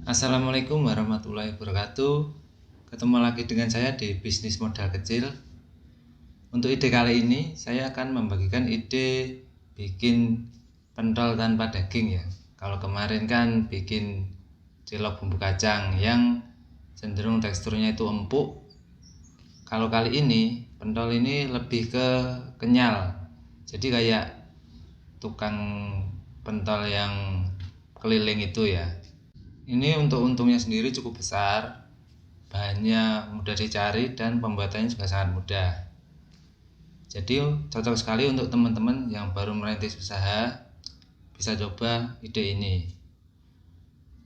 Assalamualaikum warahmatullahi wabarakatuh. Ketemu lagi dengan saya di bisnis modal kecil. Untuk ide kali ini saya akan membagikan ide bikin pentol tanpa daging ya. Kalau kemarin kan bikin cilok bumbu kacang yang cenderung teksturnya itu empuk. Kalau kali ini pentol ini lebih ke kenyal. Jadi kayak tukang pentol yang keliling itu ya. Ini untuk untungnya sendiri cukup besar, bahannya mudah dicari dan pembuatannya juga sangat mudah. Jadi cocok sekali untuk teman-teman yang baru merintis usaha, bisa coba ide ini.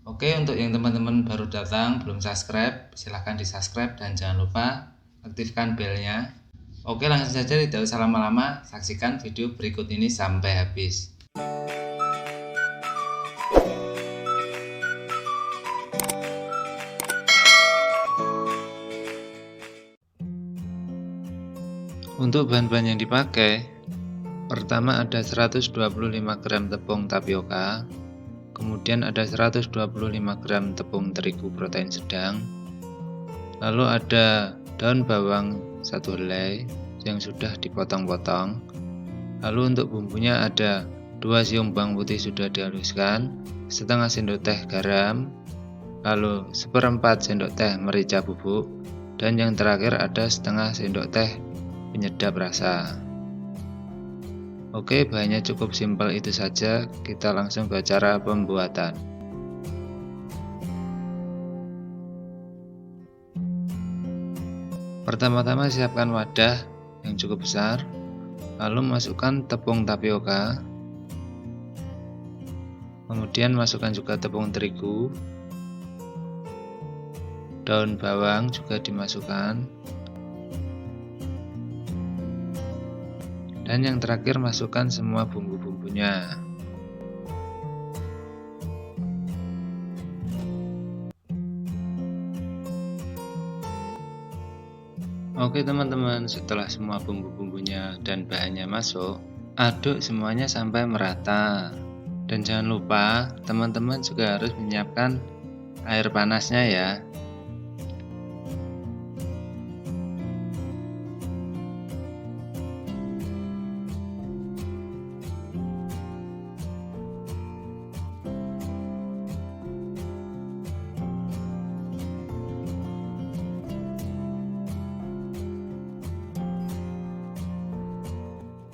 Oke, untuk yang teman-teman baru datang belum subscribe, silahkan di subscribe dan jangan lupa aktifkan belnya. Oke, langsung saja tidak usah lama-lama, saksikan video berikut ini sampai habis. Untuk bahan-bahan yang dipakai, pertama ada 125 gram tepung tapioka, kemudian ada 125 gram tepung terigu protein sedang, lalu ada daun bawang 1 helai yang sudah dipotong-potong, lalu untuk bumbunya ada 2 siung bawang putih sudah dihaluskan, setengah sendok teh garam, lalu 1/4 sendok teh merica bubuk, dan yang terakhir ada setengah sendok teh penyedap rasa. Oke, bahannya cukup simpel itu saja. Kita langsung ke cara pembuatan. Pertama-tama siapkan wadah yang cukup besar, lalu masukkan tepung tapioka, kemudian masukkan juga tepung terigu, daun bawang juga dimasukkan, dan yang terakhir masukkan semua bumbu-bumbunya. Oke teman-teman, setelah semua bumbu-bumbunya dan bahannya masuk, aduk semuanya sampai merata. Dan jangan lupa teman-teman juga harus menyiapkan air panasnya ya.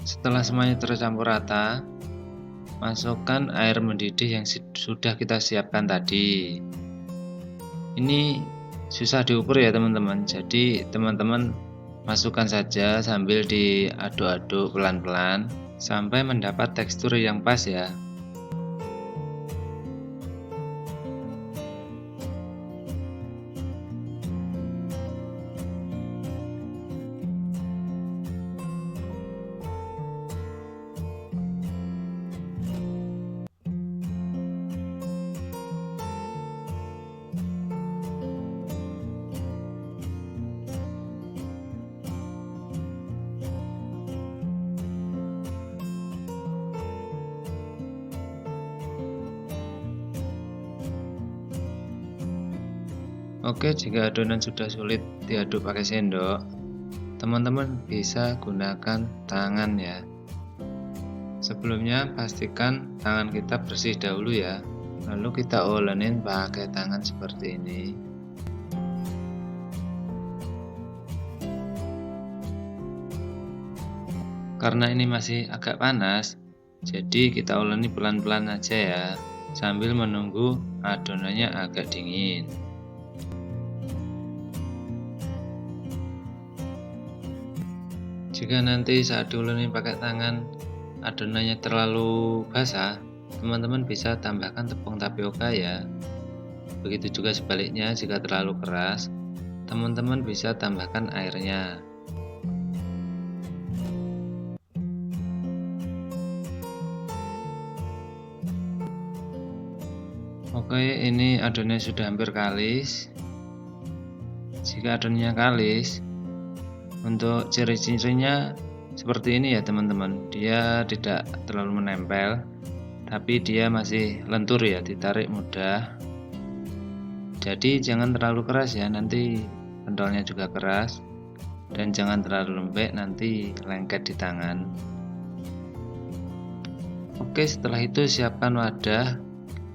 Setelah semuanya tercampur rata, masukkan air mendidih yang sudah kita siapkan tadi. Ini susah diukur ya teman-teman, jadi teman-teman masukkan saja sambil diaduk-aduk pelan-pelan sampai mendapat tekstur yang pas ya. Oke, jika adonan sudah sulit diaduk pakai sendok, teman-teman bisa gunakan tangan ya. Sebelumnya pastikan tangan kita bersih dahulu ya, lalu kita ulenin pakai tangan seperti ini. Karena ini masih agak panas, jadi kita uleni pelan-pelan aja ya, sambil menunggu adonannya agak dingin. Jika nanti saat diuleni pakai tangan adonannya terlalu basah, teman-teman bisa tambahkan tepung tapioka ya. Begitu juga sebaliknya, jika terlalu keras, teman-teman bisa tambahkan airnya. Oke, ini adonannya sudah hampir kalis. Jika adonannya kalis, untuk ciri-cirinya seperti ini ya teman-teman, dia tidak terlalu menempel, tapi dia masih lentur ya, ditarik mudah. Jadi jangan terlalu keras ya, nanti pentolnya juga keras, dan jangan terlalu lembek, nanti lengket di tangan. Oke, setelah itu siapkan wadah,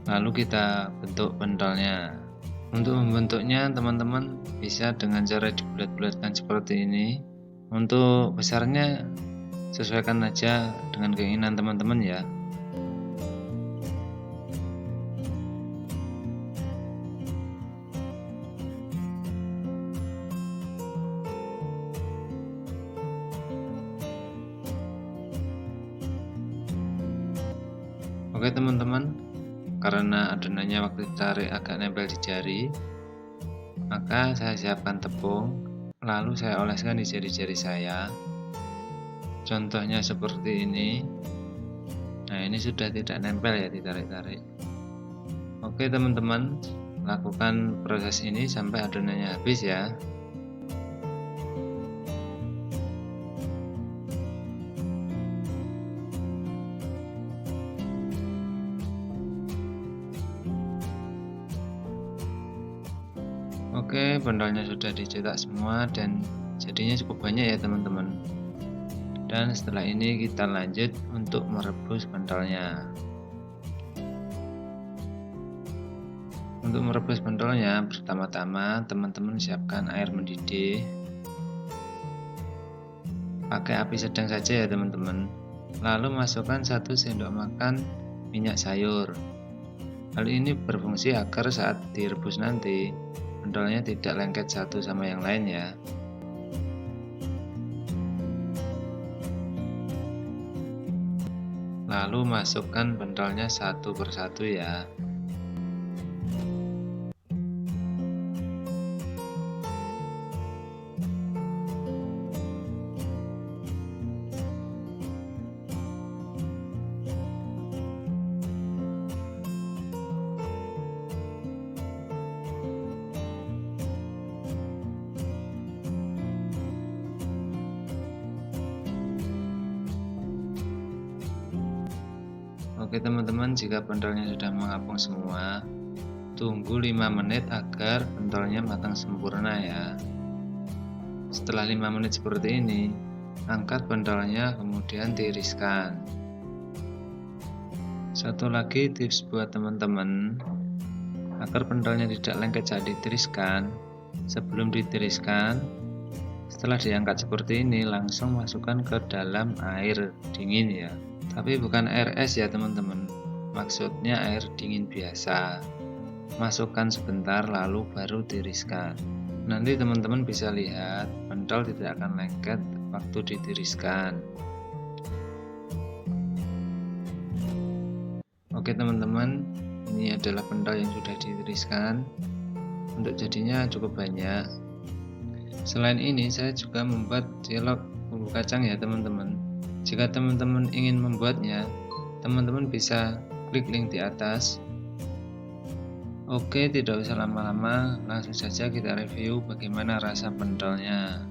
lalu kita bentuk pentolnya. Untuk membentuknya teman-teman bisa dengan cara dibulat-bulatkan seperti ini. Untuk besarnya sesuaikan aja dengan keinginan teman-teman ya. Oke teman-teman, karena adonannya waktu ditarik agak nempel di jari, maka saya siapkan tepung, lalu saya oleskan di jari-jari saya. Contohnya seperti ini. Nah, ini sudah tidak nempel ya, ditarik-tarik. Oke teman-teman, lakukan proses ini sampai adonannya habis ya. Oke, pentolnya sudah dicetak semua dan jadinya cukup banyak ya teman-teman. Dan setelah ini kita lanjut untuk merebus pentolnya. Untuk merebus pentolnya, pertama-tama teman-teman siapkan air mendidih. Pakai api sedang saja ya teman-teman. Lalu masukkan 1 sendok makan minyak sayur. Hal ini berfungsi agar saat direbus nanti pentolnya tidak lengket satu sama yang lain ya. Lalu masukkan pentolnya satu persatu ya. Oke teman-teman, jika pentolnya sudah mengapung semua, tunggu 5 menit agar pentolnya matang sempurna ya. Setelah 5 menit seperti ini, angkat pentolnya kemudian tiriskan. Satu lagi tips buat teman-teman, agar pentolnya tidak lengket saat ditiriskan, sebelum ditiriskan, setelah diangkat seperti ini langsung masukkan ke dalam air dingin ya. Tapi bukan air es ya teman-teman, maksudnya air dingin biasa. Masukkan sebentar lalu baru tiriskan. Nanti teman-teman bisa lihat pentol tidak akan lengket waktu ditiriskan. Oke teman-teman, ini adalah pentol yang sudah ditiriskan. Untuk jadinya cukup banyak. Selain ini saya juga membuat cilok bumbu kacang ya teman-teman. Jika teman-teman ingin membuatnya, teman-teman bisa klik link di atas. Oke, tidak usah lama-lama, langsung saja kita review bagaimana rasa pentolnya.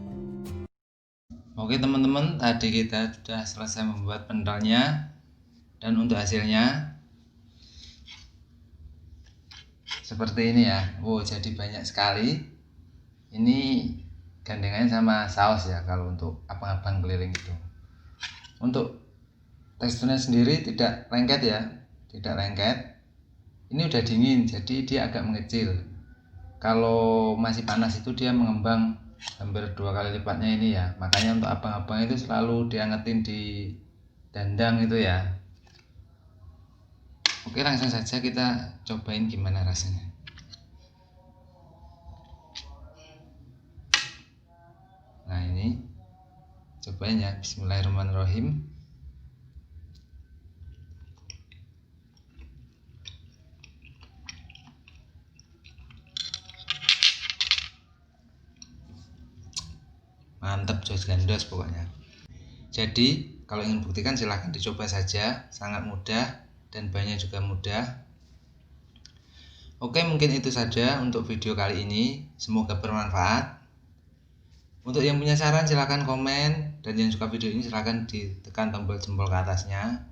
Oke teman-teman, tadi kita sudah selesai membuat pentolnya, dan untuk hasilnya seperti ini ya. Wow, jadi banyak sekali. Ini gandengannya sama saus ya kalau untuk abang-abang keliling itu. Untuk teksturnya sendiri tidak lengket ya, tidak lengket. Ini udah dingin, jadi dia agak mengecil. Kalau masih panas itu dia mengembang hampir 2 kali lipatnya ini ya. Makanya untuk abang-abang itu selalu diangetin di dandang itu ya. Oke, langsung saja kita cobain gimana rasanya. Nah ini cobain ya, bismillahirrahmanirrahim. Mantap, jos gandos pokoknya. Jadi kalau ingin buktikan silahkan dicoba saja, sangat mudah dan bahannya juga mudah. Oke, mungkin itu saja untuk video kali ini, semoga bermanfaat. Untuk yang punya saran silahkan komen, dan yang suka video ini silahkan ditekan tombol jempol ke atasnya.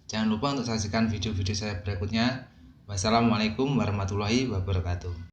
Jangan lupa untuk saksikan video-video saya berikutnya. Wassalamualaikum warahmatullahi wabarakatuh.